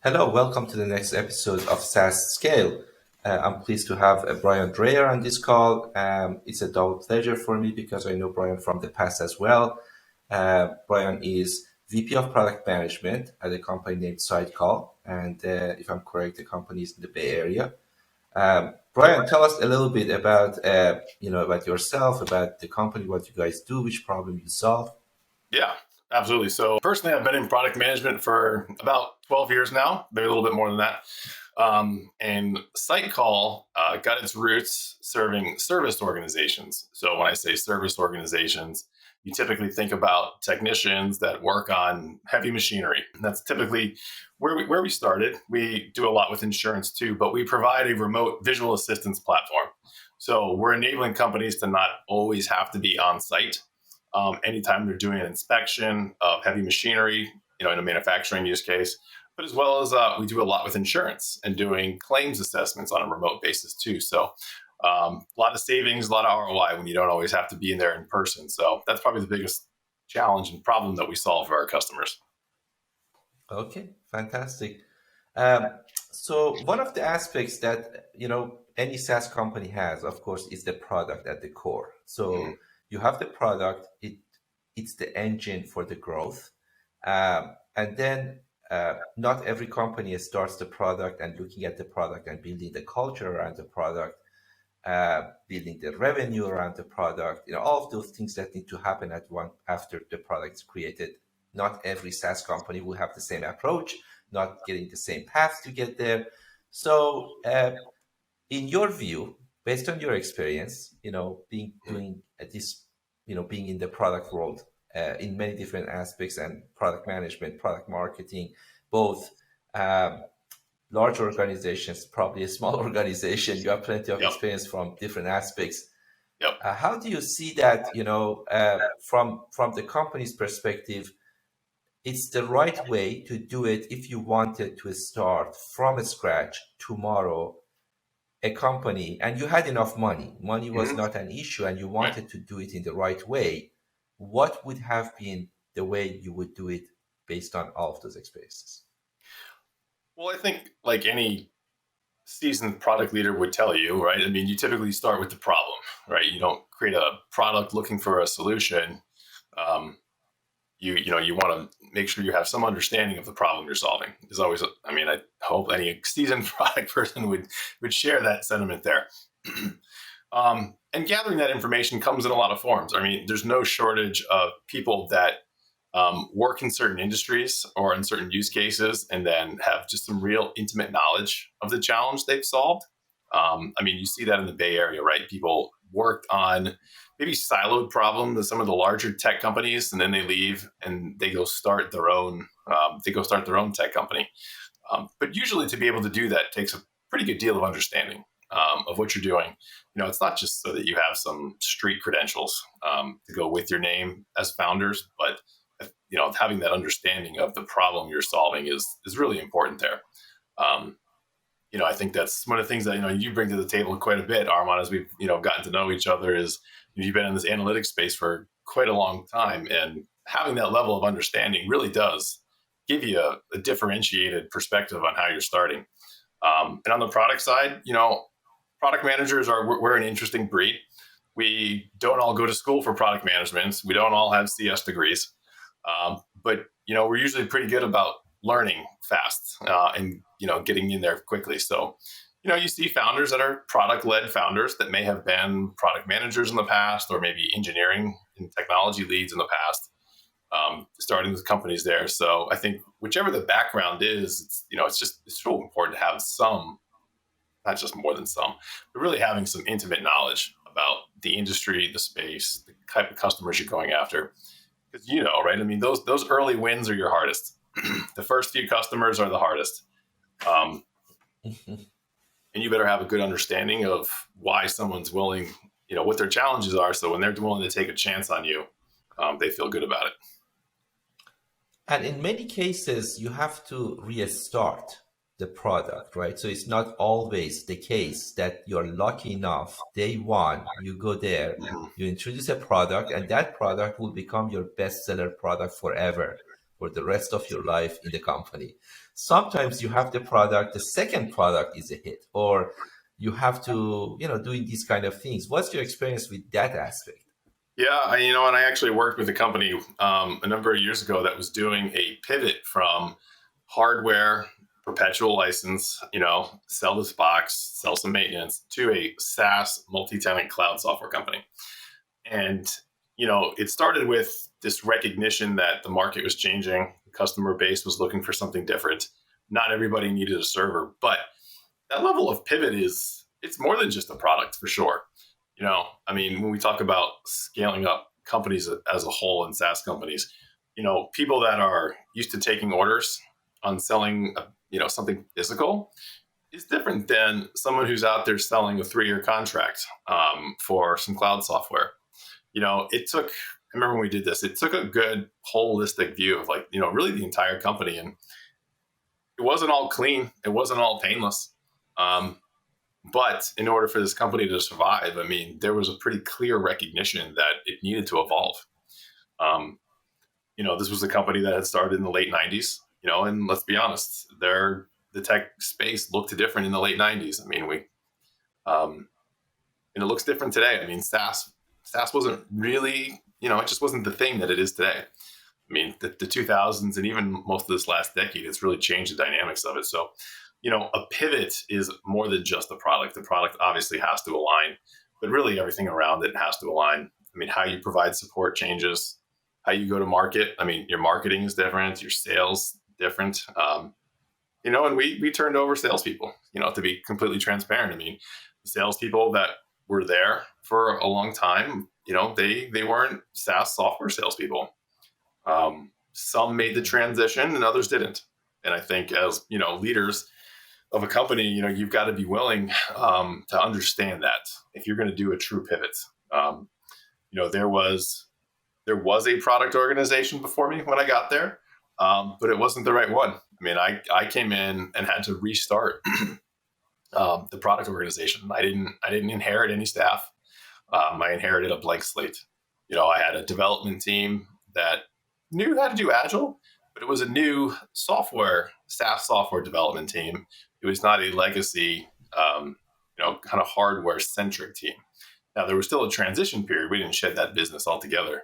Hello, welcome to the next episode of SaaS Scale. I'm pleased to have Brian Dreyer on this call. It's a double pleasure for me because I know Brian from the past as well. Brian is VP of Product Management at a company named SightCall, and if I'm correct, the company is in the Bay Area. Brian, tell us a little bit about about yourself, about the company, what you guys do, which problem you solve. Yeah, absolutely. So personally, I've been in product management for about 12 years now, maybe a little bit more than that. And SightCall got its roots serving service organizations. So when I say service organizations, you typically think about technicians that work on heavy machinery. And that's typically where we started. We do a lot with insurance too, but we provide a remote visual assistance platform. So we're enabling companies to not always have to be on site anytime they're doing an inspection of heavy machinery, in a manufacturing use case, but as well as we do a lot with insurance and doing claims assessments on a remote basis too. So a lot of savings, a lot of ROI when you don't always have to be in there in person. So that's probably the biggest challenge and problem that we solve for our customers. Okay, fantastic. Um, so one of the aspects that any SaaS company has, of course, is the product at the core. Mhm. So you have the product; it's the engine for the growth, and then not every company starts the product and looking at the product and building the culture around the product, building the revenue around the product. All of those things that need to happen at one after the product's created. Not every SaaS company will have the same approach, not getting the same path to get there. So, in your view, based on your experience, being doing this, being in the product world in many different aspects and product management, product marketing, both large organizations, probably a small organization, you have plenty of Yep. experience from different aspects. Yep. How do you see that, from the company's perspective? It's the right way to do it if you wanted to start from scratch tomorrow a company and you had enough money. Money was Mhm. not an issue and you Right. wanted to do it in the right way. What would have been the way you would do it based on all of those experiences? Well, I think like any seasoned product leader would tell you, right? I mean, you typically start with the problem, right? You don't create a product looking for a solution. Um, you want to make sure you have some understanding of the problem you're solving. Is always, I mean, I hope any seasoned product person would share that sentiment there. And gathering that information comes in a lot of forms. I mean, there's no shortage of people that work in certain industries or in certain use cases and then have just some real intimate knowledge of the challenge they've solved. I mean, you see that in the Bay Area, right? People worked on maybe siloed problems with some of the larger tech companies, and then they leave and they go start their own. They go start their own tech company. But usually, to be able to do that takes a pretty good deal of understanding of what you're doing. It's not just so that you have some street credentials to go with your name as founders, but having that understanding of the problem you're solving is really important there. Um, I think that's one of the things that you bring to the table quite a bit, Armand, as we've gotten to know each other. Is you've been in this analytics space for quite a long time, and having that level of understanding really does give you a differentiated perspective on how you're starting. And on the product side, product managers we're an interesting breed. We don't all go to school for product management. We don't all have CS degrees, but we're usually pretty good about learning fast and getting in there quickly. So you see founders that are product-led founders that may have been product managers in the past, or maybe engineering and technology leads in the past, starting with companies there. So I think whichever the background is, it's so important to have some, not just more than some, but really having some intimate knowledge about the industry, the space, the type of customers you're going after. Because right? I mean, those early wins are your hardest. The first few customers are the hardest. Um, and you better have a good understanding of why someone's willing, what their challenges are. So when they're willing to take a chance on you, they feel good about it. And in many cases, you have to restart the product, right? So it's not always the case that you're lucky enough, day one, you go there, Mhm. you introduce a product, and that product will become your bestseller product forever. for the rest of your life in the company. Sometimes you have the product, the second product is a hit, or you have to, doing these kind of things. What's your experience with that aspect? Yeah, and I actually worked with a company a number of years ago that was doing a pivot from hardware, perpetual license, sell this box, sell some maintenance, to a SaaS multi-tenant cloud software company. And, it started with this recognition that the market was changing, the customer base was looking for something different. Not everybody needed a server, but that level of pivot it's more than just a product for sure. When we talk about scaling up companies as a whole and SaaS companies, people that are used to taking orders on selling, something physical is different than someone who's out there selling a 3-year contract for some cloud software. I remember when we did this, it took a good holistic view of really the entire company. And it wasn't all clean. It wasn't all painless. But in order for this company to survive, there was a pretty clear recognition that it needed to evolve. This was a company that had started in the late 90s, and let's be honest, the tech space looked different in the late 90s. And it looks different today. SaaS wasn't really, it just wasn't the thing that it is today. The 2000s and even most of this last decade, it's really changed the dynamics of it. So, a pivot is more than just the product. The product obviously has to align, but really everything around it has to align. How you provide support changes, how you go to market. Your marketing is different, your sales different. And we turned over salespeople, to be completely transparent. The salespeople that were there for a long time, they weren't SaaS software salespeople. Some made the transition and others didn't. And I think as, leaders of a company, you've got to be willing to understand that if you're going to do a true pivot. There was a product organization before me when I got there, but it wasn't the right one. I came in and had to restart the product organization. I didn't inherit any staff. I inherited a blank slate. I had a development team that knew how to do Agile, but it was a new SaaS software development team. It was not a legacy, kind of hardware centric team. Now there was still a transition period. We didn't shed that business altogether.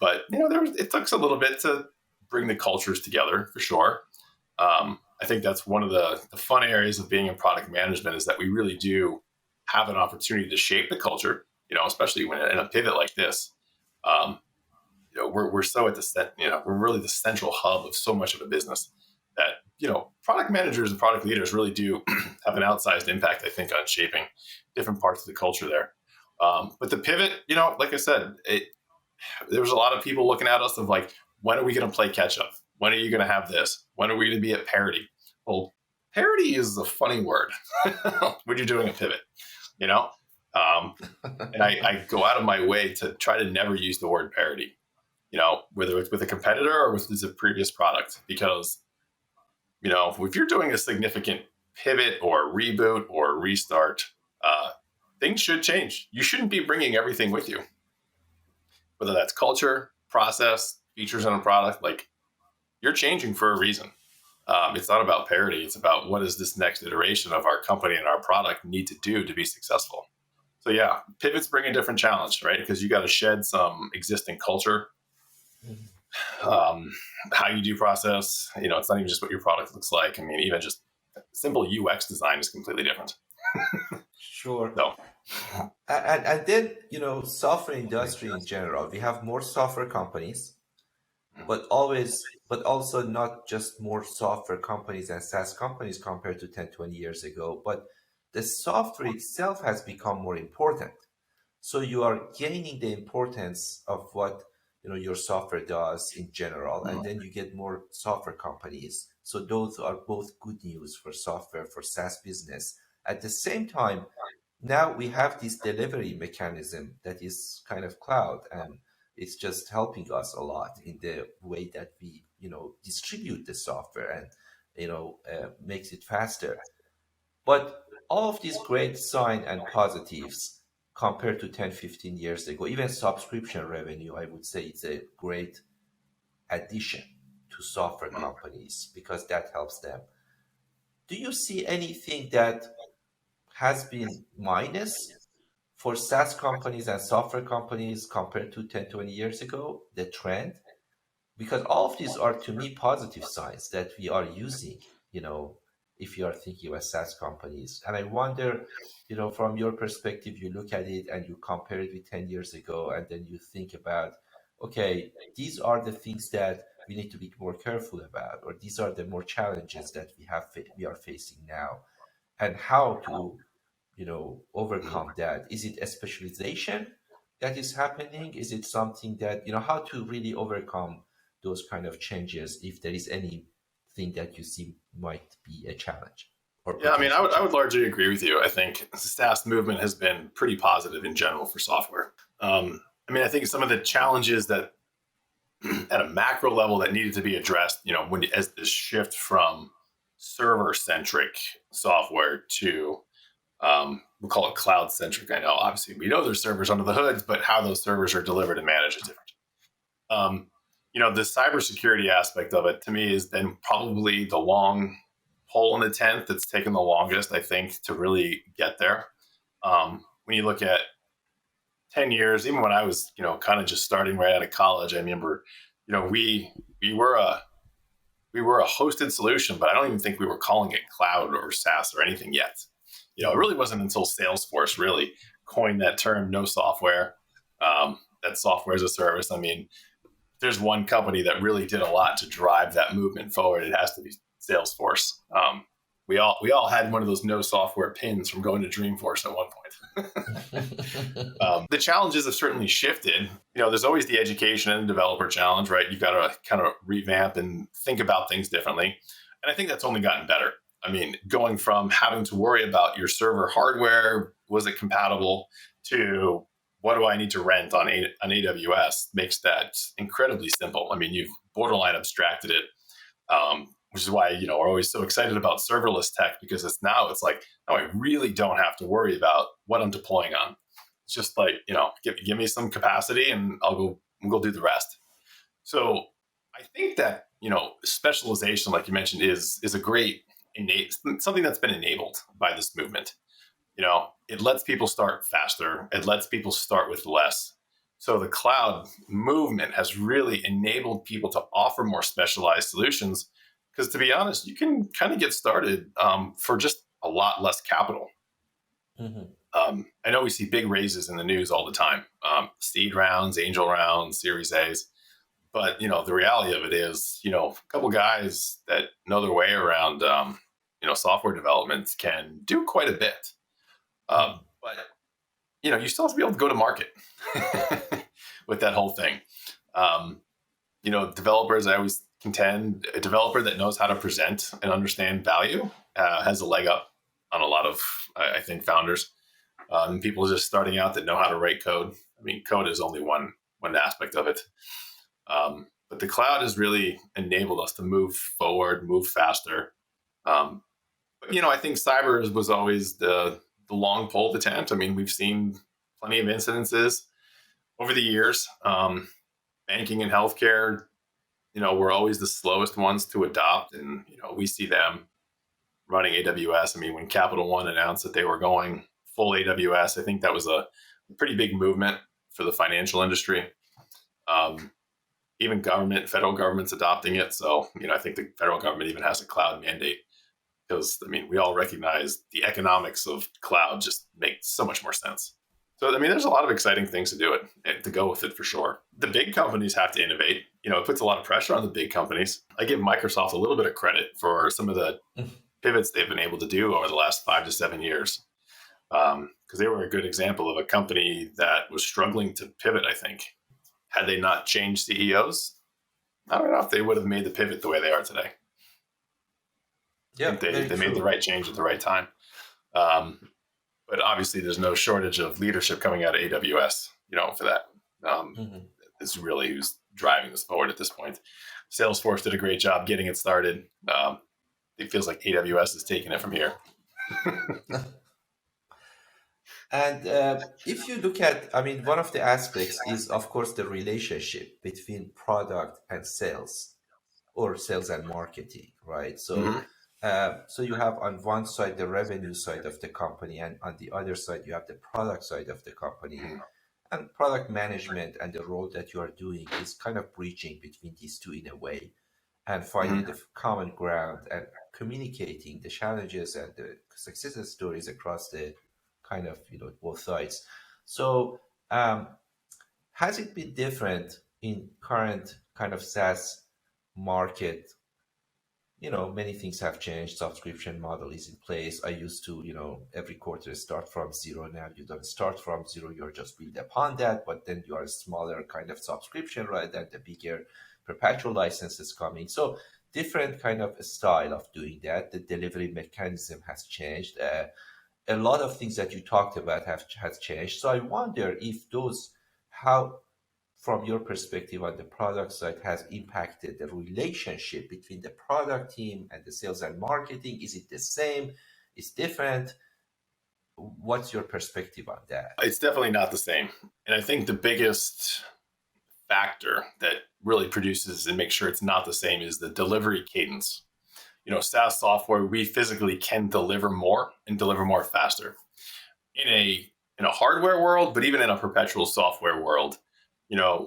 But it took us a little bit to bring the cultures together for sure. I think that's one of the fun areas of being in product management is that we really do have an opportunity to shape the culture, especially when in a pivot like this. We're so at we're really the central hub of so much of a business that, product managers and product leaders really do have an outsized impact, I think, on shaping different parts of the culture there. But the pivot, like I said, there was a lot of people looking at us of when are we going to play catch up? When are you going to have this? When are we going to be at parity? Well, parity is a funny word when you're doing a pivot, and I go out of my way to try to never use the word parity, whether it's with a competitor or with a previous product, because, if you're doing a significant pivot or reboot or restart, things should change. You shouldn't be bringing everything with you, whether that's culture, process, features on a product. You're changing for a reason. It's not about parity. It's about what does this next iteration of our company and our product need to do to be successful. So yeah, pivots bring a different challenge, right? Because you got to shed some existing culture, how you do process. It's not even just what your product looks like. Even just simple UX design is completely different. Sure. So. And then, software industry in general, we have more software companies, but also not just more software companies and SaaS companies compared to 10, 20 years ago, but the software itself has become more important. So you are gaining the importance of what your software does in general, and then you get more software companies. So those are both good news for software, for SaaS business. At the same time, now we have this delivery mechanism that is kind of cloud, and it's just helping us a lot in the way that we distribute the software and makes it faster. But all of these great sign and positives compared to 10, 15 years ago, even subscription revenue, I would say it's a great addition. to software companies because that helps them. Do you see anything that has been minus for SaaS companies and software companies compared to 10, 20 years ago, the trend? Because all of these are to me positive signs that we are using, if you are thinking about SaaS companies. And I wonder, from your perspective, you look at it and you compare it with 10 years ago, and then you think about, okay, these are the things that we need to be more careful about, or these are the more challenges that we are facing now, and how to overcome that. Is it a specialization that is happening? Is it something that how to really overcome those kind of changes, if there is anything that you see might be a challenge or Yeah, I mean, I potential would, I would challenge? largely agree with you. I think the SaaS movement has been pretty positive in general for software. I mean, I think some of the challenges that at a macro level that needed to be addressed, as this shift from server centric software to we'll call it cloud centric. I know, obviously, we know there's servers under the hoods, but how those servers are delivered and managed is different. Um, the cybersecurity aspect of it to me has been probably the long pole in the tent that's taken the longest, I think, to really get there. When you look at 10 years, even when I was, kind of just starting right out of college, I remember, we were a hosted solution, but I don't even think we were calling it cloud or SaaS or anything yet. It really wasn't until Salesforce really coined that term, no software, that software as a service. I mean, there's one company that really did a lot to drive that movement forward. It has to be Salesforce. We all had one of those no software pins from going to Dreamforce at one point. The challenges have certainly shifted. There's always the education and developer challenge, right? You've got to kind of revamp and think about things differently. And I think that's only gotten better. I mean, going from having to worry about your server hardware, was it compatible, to what do I need to rent on AWS makes that incredibly simple. I mean, you've borderline abstracted it, which is why, we're always so excited about serverless tech, because it's like, no, I really don't have to worry about what I'm deploying on. It's just like, give me some capacity and we'll go do the rest. So I think that, specialization, like you mentioned, is a great something that's been enabled by this movement. It lets people start faster. It lets people start with less. So the cloud movement has really enabled people to offer more specialized solutions, because to be honest, you can kind of get started for just a lot less capital. Mhm. I know we see big raises in the news all the time, seed rounds, angel rounds, Series A's. But, the reality of it is, a couple guys that know their way around, software development can do quite a bit. But, you still have to be able to go to market with that whole thing. Developers, I always contend, a developer that knows how to present and understand value has a leg up on a lot of, I think, founders. And people just starting out that know how to write code. I mean, code is only one aspect of it. But the cloud has really enabled us to move forward, move faster. I think cyber was always the long pole of the tent. I mean, we've seen plenty of incidences over the years. Banking and healthcare, we're always the slowest ones to adopt. And, we see them running AWS. I mean, when Capital One announced that they were going full AWS, I think that was a pretty big movement for the financial industry. Even federal government's adopting it. So, I think the federal government even has a cloud mandate, because, I mean, we all recognize the economics of cloud just make so much more sense. So, I mean, there's a lot of exciting things to go with it for sure. The big companies have to innovate. It puts a lot of pressure on the big companies. I give Microsoft a little bit of credit for some of the pivots they've been able to do over the last 5 to 7 years. Because they were a good example of a company that was struggling to pivot, I think. Had they not changed CEOs, I don't know if they would have made the pivot the way they are today. I Yeah, think very they made the true. right change at the right time. But obviously, there's no shortage of leadership coming out of AWS, for that. Mhm. It's really who's driving this forward at this point. Salesforce did a great job getting it started. It feels like AWS is taking it from here. And if you look at, I mean, one of the aspects is, of course, the relationship between product and sales, or sales and marketing, right? So Hmm. so you have on one side the revenue side of the company, and on the other side you have the product side of the company. And product management and the role that you are doing is kind of bridging between these two in a way, and finding Hmm. the common ground and communicating the challenges and the success stories across the kind of both sides. So has it been different in current kind of SaaS market? Many things have changed. Subscription model is in place. I used to, every quarter start from zero. Now you don't start from zero. You're just build upon that, but then you are a smaller kind of subscription rather than the bigger perpetual licenses coming. So different kind of style of doing that. The delivery mechanism has changed. A lot of things that you talked about has changed. So I wonder if those, how from your perspective on the product side, has impacted the relationship between the product team and the sales and marketing? Is it the same? Is different? What's your perspective on that? It's definitely not the same. And I think the biggest factor that really produces and makes sure it's not the same is the delivery cadence. SaaS software, we physically can deliver more and deliver more faster. In a hardware world, but even in a perpetual software world,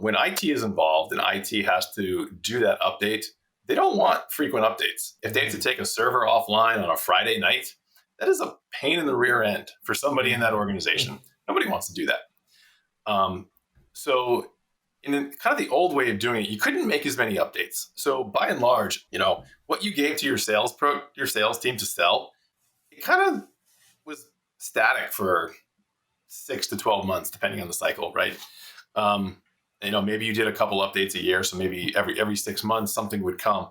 when IT is involved and IT has to do that update, they don't want frequent updates. If they have to Mm-hmm. take a server offline on a Friday night, that is a pain in the rear end for somebody in that Mm-hmm. organization. Nobody wants to do that. Um, so in kind of the old way of doing it, you couldn't make as many updates. So by and large, what you gave to your sales team to sell, it kind of was static for 6 to 12 months, depending on the cycle, right? Um, maybe you did a couple updates a year, so maybe every 6 months something would come,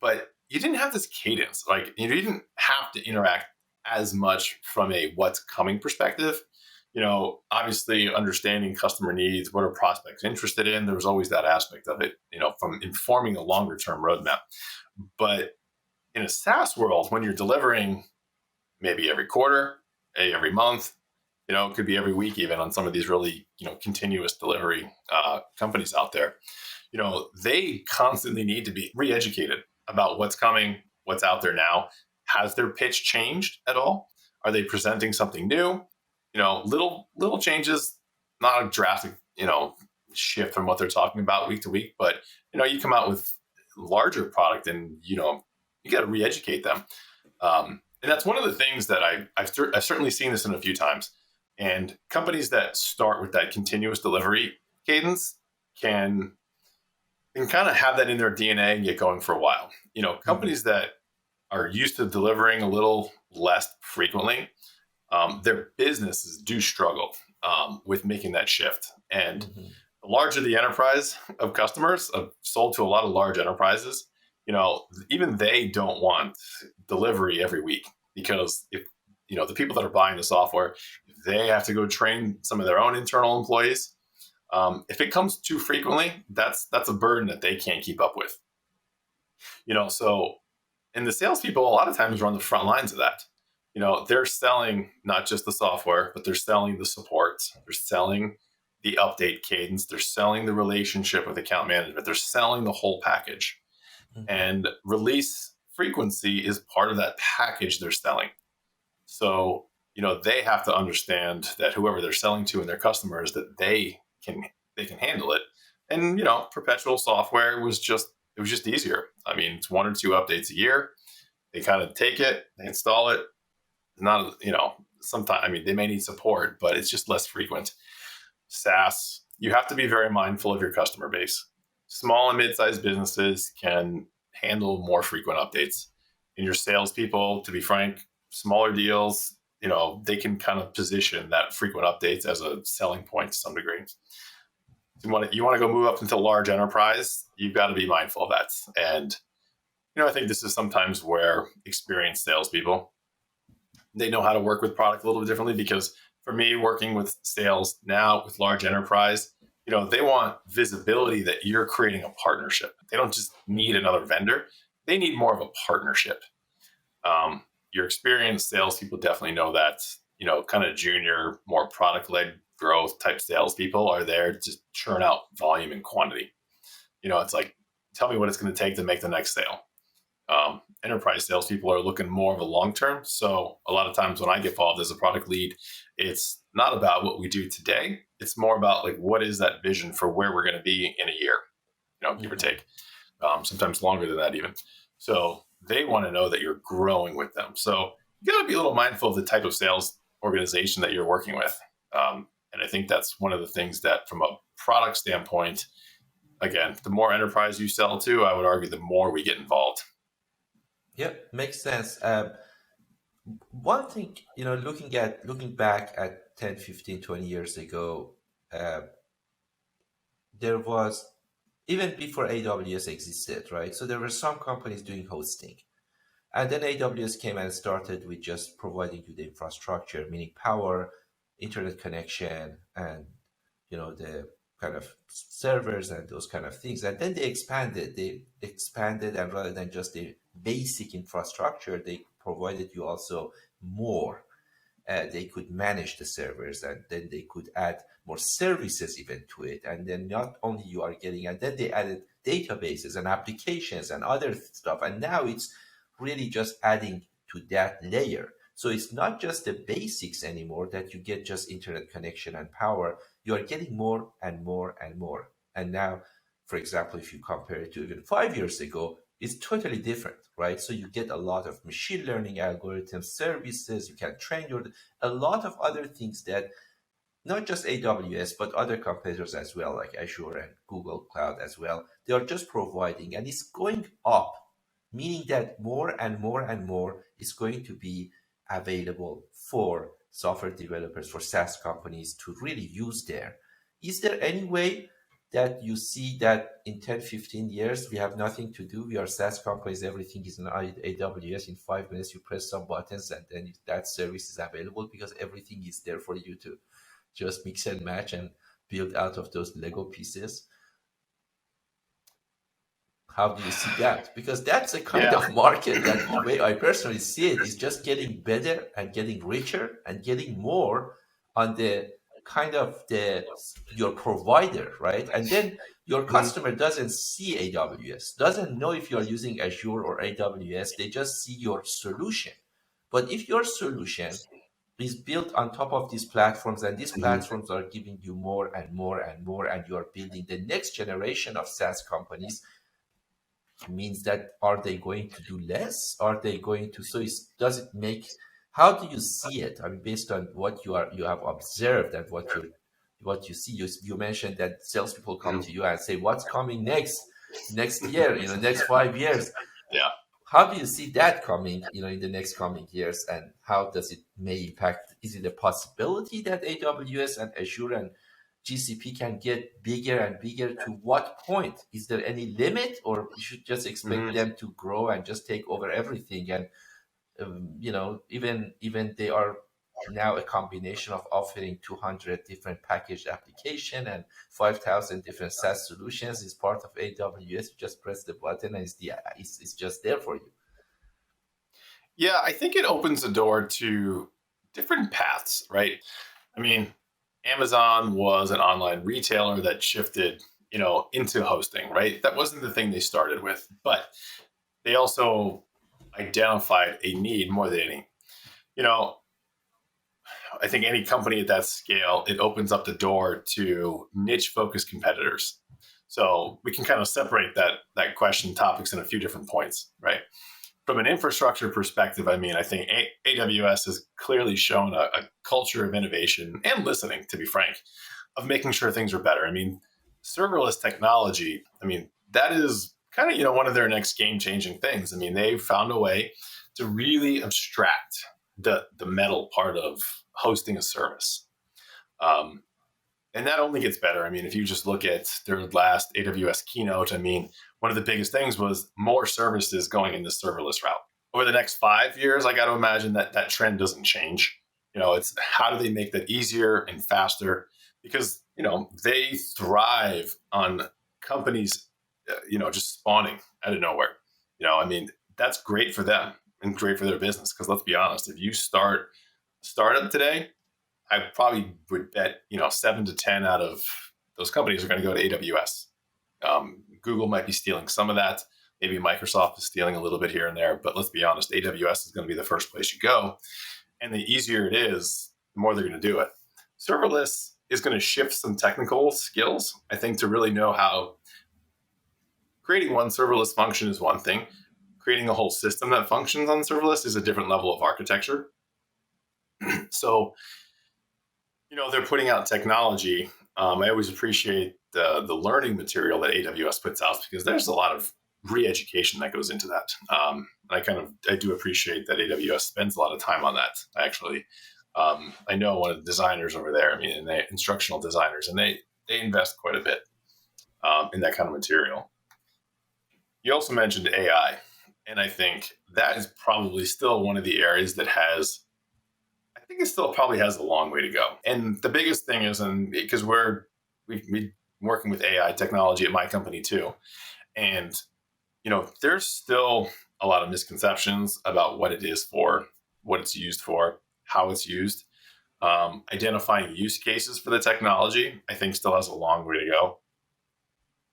but you didn't have this cadence. Like you didn't have to interact as much from a what's coming perspective. Obviously understanding customer needs, what are prospects interested in. There was always that aspect of it, from informing a longer term roadmap. But in a SaaS world, when you're delivering maybe every quarter, every month, it could be every week, even on some of these really, continuous delivery companies out there. They constantly need to be re-educated about what's coming, what's out there now. Has their pitch changed at all? Are they presenting something new? Little changes, not a drastic, shift from what they're talking about week to week, but you come out with larger product and you got to re-educate them. And that's one of the things that I've certainly seen this in a few times. And companies that start with that continuous delivery cadence can kind of have that in their DNA and get going for a while. Mm-hmm. Companies that are used to delivering a little less frequently, their businesses do struggle with making that shift. And Mm-hmm. the larger the enterprise of customers, sold to a lot of large enterprises, even they don't want delivery every week, because if the people that are buying the software, they have to go train some of their own internal employees. If it comes too frequently, that's a burden that they can't keep up with. So and the salespeople a lot of times are on the front lines of that. They're selling not just the software, but they're selling the support. They're selling the update cadence. They're selling the relationship with account management. They're selling the whole package. Mm-hmm. And release frequency is part of that package they're selling. So, they have to understand that whoever they're selling to and their customers, that they can handle it. And, perpetual software it was just easier. I mean, it's 1 or 2 updates a year. They kind of take it, they install it. Not, sometimes, I mean, they may need support, but it's just less frequent. SaaS, you have to be very mindful of your customer base. Small and mid-sized businesses can handle more frequent updates. And your salespeople, to be frank, smaller deals, they can kind of position that frequent updates as a selling point to some degree. You want to go move up into large enterprise, you've got to be mindful of that. And I think this is sometimes where experienced salespeople, they know how to work with product a little bit differently, because for me, working with sales now with large enterprise, they want visibility that you're creating a partnership. They don't just need another vendor. They need more of a partnership. Your experienced salespeople definitely know that, kind of junior, more product-led growth type salespeople are there to churn out volume and quantity. It's like tell me what it's going to take to make the next sale. Enterprise salespeople are looking more of a long term. So a lot of times when I get involved as a product lead, it's not about what we do today. It's more about like what is that vision for where we're going to be in a year, give or Mhm. take. Sometimes longer than that even. So they want to know that you're growing with them. So you got to be a little mindful of the type of sales organization that you're working with. And I think that's one of the things that, from a product standpoint, again, the more enterprise you sell to, I would argue the more we get involved. Yep, makes sense. One thing, looking back at 10, 15, 20 years ago, uh, there was, even before AWS existed, right? So there were some companies doing hosting. And then AWS came and started with just providing you the infrastructure, meaning power, internet connection, and the kind of servers and those kind of things. And then they expanded. And rather than just the basic infrastructure, they provided you also more. They could manage the servers, and then they could add more services even to it. And then not only you are getting, and then they added databases and applications and other stuff. And now it's really just adding to that layer. So it's not just the basics anymore that you get just internet connection and power. You are getting more and more and more. And now, for example, if you compare it to even 5 years ago, it's totally different, right? So you get a lot of machine learning algorithms, services, you can train a lot of other things that not just AWS, but other competitors as well, like Azure and Google Cloud as well. They are just providing, and it's going up, meaning that more and more and more is going to be available for software developers, for SaaS companies to really use there. Is there any way that you see that in 10, 15 years, we have nothing to do? We are SaaS companies, everything is in AWS. In 5 minutes, you press some buttons and then that service is available because everything is there for you to just mix and match and build out of those Lego pieces. How do you see that? Because that's a kind Yeah. of market that, the way I personally see it, is just getting better and getting richer and getting more on the kind of your provider, right? And then your Mhm. customer doesn't see AWS, doesn't know if you're using Azure or AWS. They just see your solution. But if your solution is built on top of these platforms, and these Mhm. platforms are giving you more and more and more, and you are building the next generation of SaaS companies, means that, are they going to do less? Are they going to, so does it make, how do you see it? I mean, based on what you have observed and what you see. You mentioned that salespeople come Mhm. to you and say, what's coming next year, next 5 years. Yeah. How do you see that coming, in the next coming years, and how does it may impact? Is it a possibility that AWS and Azure and GCP can get bigger and bigger? To what point? Is there any limit, or we should just expect Mhm. them to grow and just take over everything? And even they are now a combination of offering 200 different packaged application and 5,000 different SaaS solutions is part of AWS. You just press the button and it's just there for you. Yeah, I think it opens the door to different paths, right? I mean, Amazon was an online retailer that shifted, into hosting, right? That wasn't the thing they started with, but they also identified a need more than any. You know, I think any company at that scale, it opens up the door to niche focused competitors. So we can kind of separate that question topics in a few different points, right? From an infrastructure perspective, I mean, I think AWS has clearly shown a culture of innovation and listening, to be frank, of making sure things are better. I mean, serverless technology, I mean, that is kind of, one of their next game changing things. I mean, they've found a way to really abstract the metal part of hosting a service. Um, and that only gets better. I mean, if you just look at their last AWS keynote, I mean, one of the biggest things was more services going in the serverless route. Over the next 5 years, I got to imagine that trend doesn't change. It's how do they make that easier and faster? Because, they thrive on companies, just spawning out of nowhere. I mean, that's great for them and great for their business. Because let's be honest, if you start a startup today, I probably would bet 7 to 10 out of those companies are going to go to AWS. Google might be stealing some of that. Maybe Microsoft is stealing a little bit here and there, but let's be honest, AWS is going to be the first place you go. And the easier it is, the more they're going to do it. Serverless is going to shift some technical skills, I think, to really know how creating one serverless function is one thing. Creating a whole system that functions on serverless is a different level of architecture. So, they're putting out technology. I always appreciate the learning material that AWS puts out because there's a lot of re-education that goes into that. I do appreciate that AWS spends a lot of time on that. Actually, I know one of the designers over there. And they instructional designers, and they invest quite a bit in that kind of material. You also mentioned AI, and I think that is probably still one of the areas that it still probably has a long way to go. And the biggest thing is, and because we've been working with AI technology at my company too, and there's still a lot of misconceptions about what it is for, what it's used for, how it's used. Identifying use cases for the technology, I think, still has a long way to go.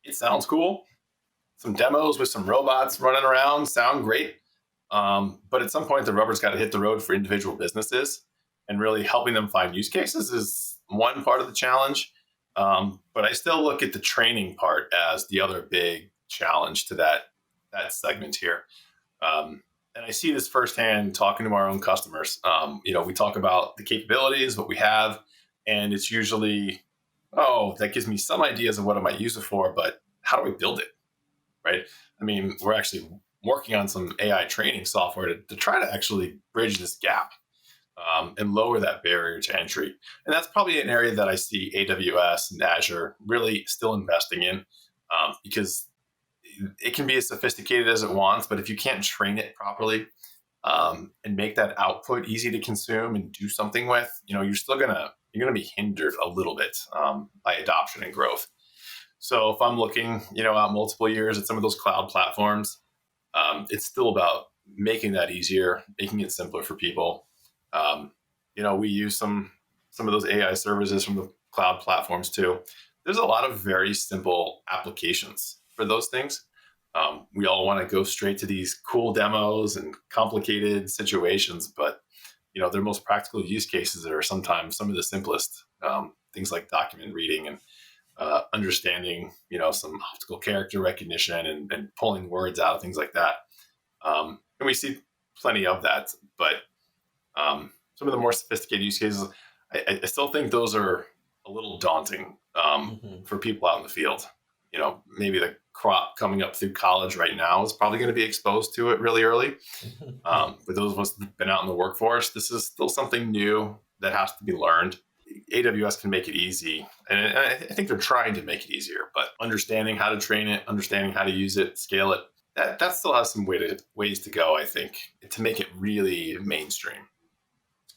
It sounds cool. Some demos with some robots running around sound great. But at some point, the rubber's got to hit the road for individual businesses, and really helping them find use cases is one part of the challenge. But I still look at the training part as the other big challenge to that segment here. And I see this firsthand talking to our own customers. We talk about the capabilities, what we have, and it's usually, that gives me some ideas of what I might use it for, but how do I build it, right? We're actually working on some AI training software to try to actually bridge this gap and lower that barrier to entry. And that's probably an area that I see AWS and Azure really still investing in because it can be as sophisticated as it wants, but if you can't train it properly and make that output easy to consume and do something with, you're still gonna be hindered a little bit by adoption and growth. So if I'm looking, out multiple years at some of those cloud platforms, it's still about making that easier, making it simpler for people. We use some of those AI services from the cloud platforms too. There's a lot of very simple applications for those things. We all want to go straight to these cool demos and complicated situations, but their most practical use cases are sometimes some of the simplest things like document reading and understanding, some optical character recognition and pulling words out of things like that. And we see plenty of that, but some of the more sophisticated use cases, I still think those are a little daunting for people out in the field. Maybe the crop coming up through college right now is probably going to be exposed to it really early. But those of us who've been out in the workforce, this is still something new that has to be learned. AWS can make it easy, and I think they're trying to make it easier, but understanding how to train it, understanding how to use it, scale it, that still has some ways to go, I think, to make it really mainstream.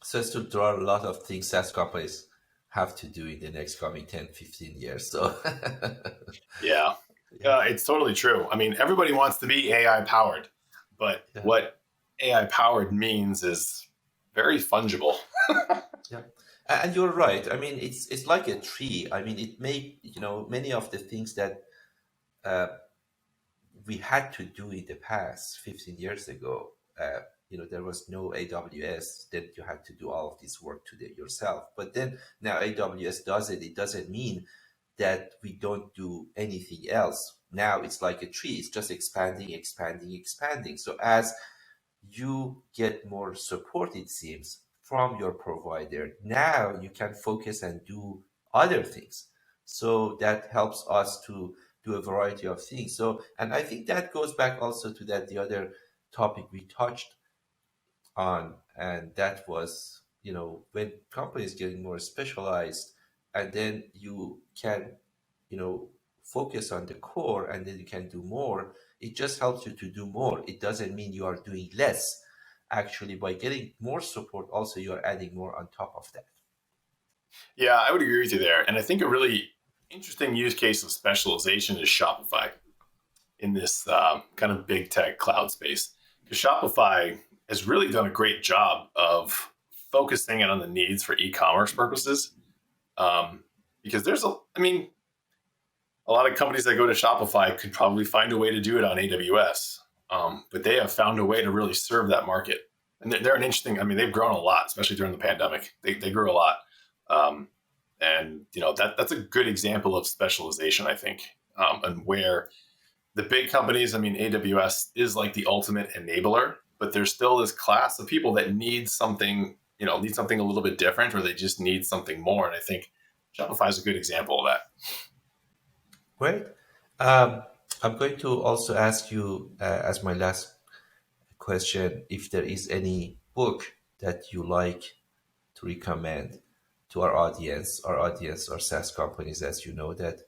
So it's to draw a lot of things SaaS companies have to do in the next coming 10, 15 years. So yeah, it's totally true. Everybody wants to be AI powered, but what AI powered means is very fungible. Yeah. And you're right. It's like a tree. It may, many of the things that we had to do in the past 15 years ago, there was no AWS, then you had to do all of this work yourself. But then now AWS does it. It doesn't mean that we don't do anything else. Now it's like a tree. It's just expanding, expanding, expanding. So as you get more support, it seems, from your provider, now you can focus and do other things. So that helps us to do a variety of things. So, and I think that goes back also to the other topic we touched on, and that was, when companies getting more specialized, and then you can, focus on the core, and then you can do more. It just helps you to do more. It doesn't mean you are doing less. Actually, by getting more support, also you're adding more on top of that. Yeah, I would agree with you there. And I think a really interesting use case of specialization is Shopify in this kind of big tech cloud space. Because Shopify has really done a great job of focusing in on the needs for e-commerce purposes. Because a lot of companies that go to Shopify could probably find a way to do it on AWS, but they have found a way to really serve that market. And they're an interesting. I mean, they've grown a lot, especially during the pandemic. They grew a lot, and that's a good example of specialization, I think, and where the big companies. I mean, AWS is like the ultimate enabler, but there's still this class of people that need something, need something a little bit different, or they just need something more. And I think Shopify is a good example of that. Great. I'm going to also ask you, as my last question, if there is any book that you like to recommend to our audience are SaaS companies, as you know, that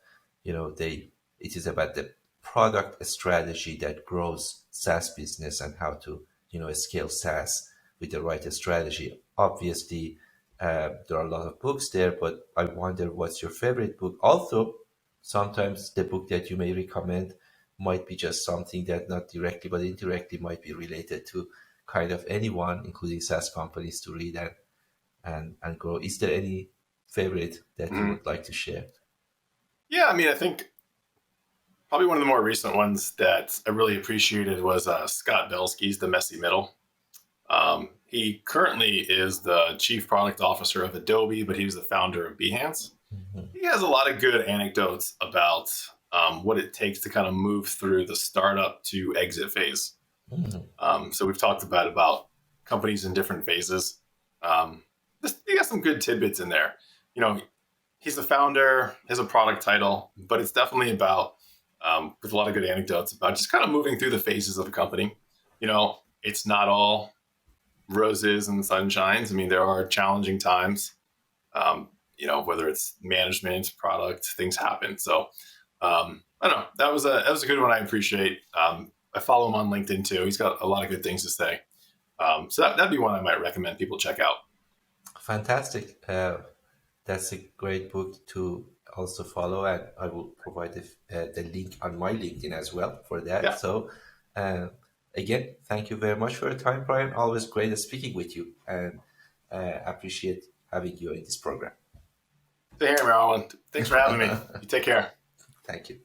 it is about the product strategy that grows SaaS business and how to scale SaaS with the right strategy. Obviously, there are a lot of books there, but I wonder what's your favorite book. Also, sometimes the book that you may recommend might be just something that not directly but indirectly might be related to kind of anyone, including SaaS companies, to read and grow. Is there any favorite that you Mm-hmm. would like to share? Yeah, I mean, I think probably one of the more recent ones that I really appreciated was Scott Belsky's The Messy Middle. He currently is the chief product officer of Adobe, but he was the founder of Behance. Mhm, He has a lot of good anecdotes about what it takes to kind of move through the startup to exit phase. mhm, So we've talked about companies in different phases. Um, he got some good tidbits in there. You know, he's the founder, has a product title, but it's definitely about with a lot of good anecdotes about just kind of moving through the phases of a company. It's not all roses and sunshines. I mean, there are challenging times. Whether it's management, product, things happen. So I don't know. That was a good one. I appreciate. I follow him on LinkedIn too. He's got a lot of good things to say. So that'd be one I might recommend people check out. fantastic. That's a great book to also follow, and I will provide the link on my LinkedIn as well for that. Yeah. So, uh, again, thank you very much for your time, Brian. Always great speaking with you, and appreciate having you in this program. Stay here, Marilyn. Thanks for having me. You take care. Thank you.